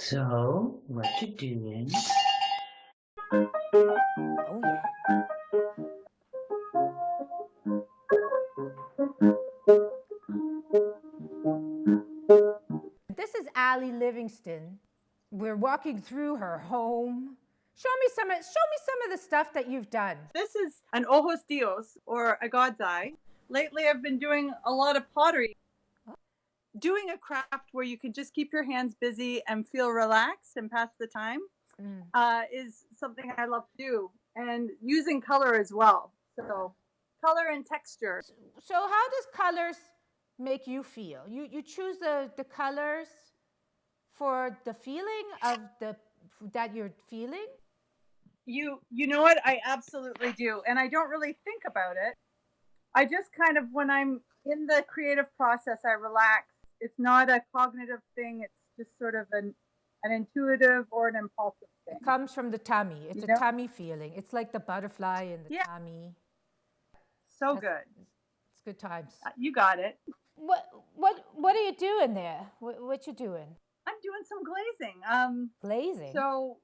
So, what you doing? Oh, yeah. This is Aly Livingston. We're walking through her home. Show me some of the stuff that you've done. This is an ojos dios, or a god's eye. Lately, I've been doing a lot of pottery. Doing a craft where you can just keep your hands busy and feel relaxed and pass the time is something I love to do. And using color as well. So, color and texture. So how does colors make you feel? You choose the colors for the feeling of that you're feeling? You know what? I absolutely do. And I don't really think about it. I just kind of, when I'm in the creative process, I relax. It's not a cognitive thing. It's just sort of an intuitive or an impulsive thing. It comes from the tummy. It's a tummy feeling. It's like the butterfly in the tummy. So good. It's good times. You got it. What are you doing there? What you doing? I'm doing some glazing. Glazing. So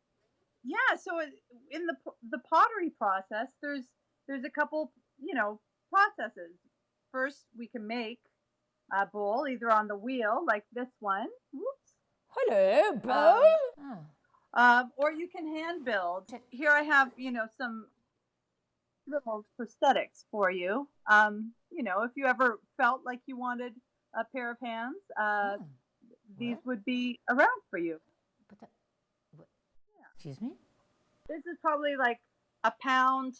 in the pottery process, there's a couple, processes. First, we can make a bowl either on the wheel like this one. Whoops. Hello, bowl. Or you can hand build. Here I have, some little prosthetics for you. If you ever felt like you wanted a pair of hands, these would be around for you. Excuse me? This is probably like a pound,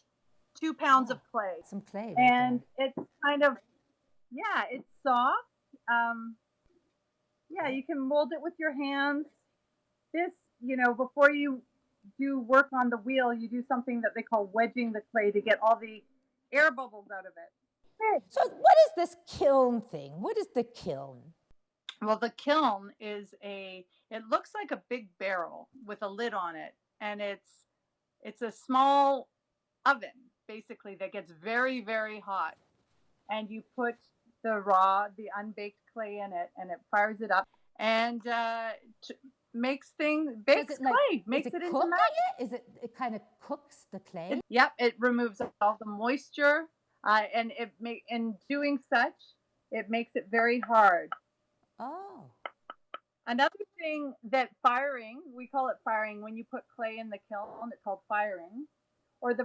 2 pounds of clay. Some clay. And it's kind of, it's soft. You can mold it with your hands. This, before you do work on the wheel, you do something that they call wedging the clay to get all the air bubbles out of it. So what is this kiln thing? What is the kiln? Well, the kiln is it looks like a big barrel with a lid on it. And it's a small oven, basically, that gets very, very hot. And you put the unbaked clay in it, and it fires it up and bakes clay, makes it into magic. It kind of cooks the clay? It removes all the moisture, and in doing such, it makes it very hard. Oh. Another thing that we call it firing, when you put clay in the kiln, it's called firing. Or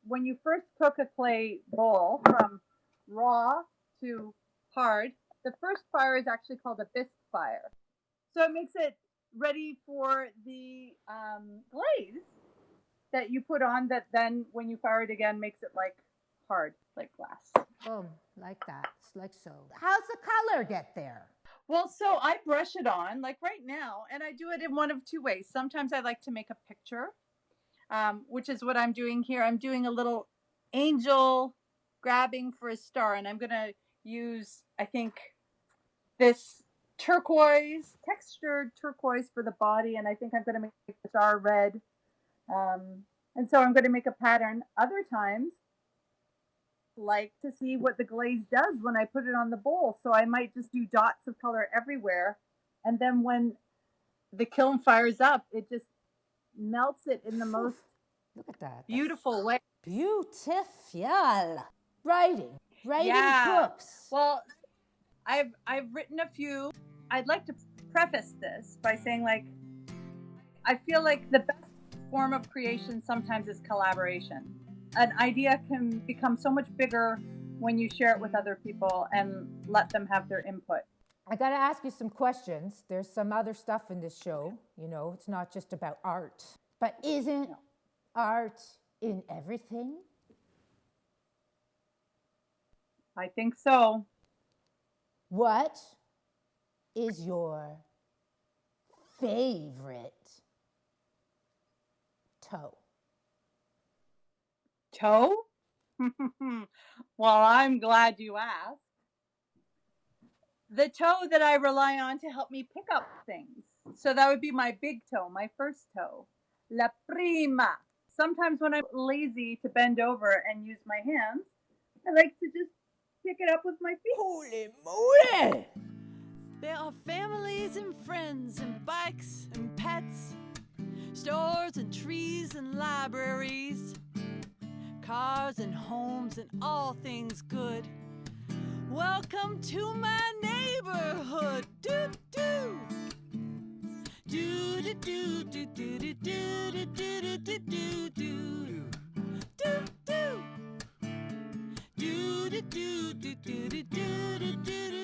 when you first cook a clay bowl from raw to hard, the first fire is actually called a bisque fire. So it makes it ready for the glaze that you put on, that then when you fire it again makes it like hard, like glass. Oh, like that, like so. How's the color get there? Well, so I brush it on like right now, and I do it in one of two ways. Sometimes I like to make a picture, which is what I'm doing here. I'm doing a little angel grabbing for a star, and I'm going to use, I think, this textured turquoise for the body, and I think I'm going to make the star red. And so I'm going to make a pattern. Other times, like to see what the glaze does when I put it on the bowl. So I might just do dots of color everywhere. And then when the kiln fires up, it just melts it in the most beautiful way. Beautiful. Writing books. Well, I've written a few. I'd like to preface this by saying, I feel like the best form of creation sometimes is collaboration. An idea can become so much bigger when you share it with other people and let them have their input. I got to ask you some questions. There's some other stuff in this show. It's not just about art. But isn't art in everything? I think so. What is your favorite toe? Toe? Well, I'm glad you asked. The toe that I rely on to help me pick up things. So that would be my big toe, my first toe. La prima. Sometimes when I'm lazy to bend over and use my hands, I like to just pick it up with my feet. Holy moly! There are families and friends and bikes and pads. pets, stores and trees and libraries, cars and homes and all things good. Welcome to my neighborhood. Do do. Do do do do do do do do do do do do. Do do. Do do do do do do do do.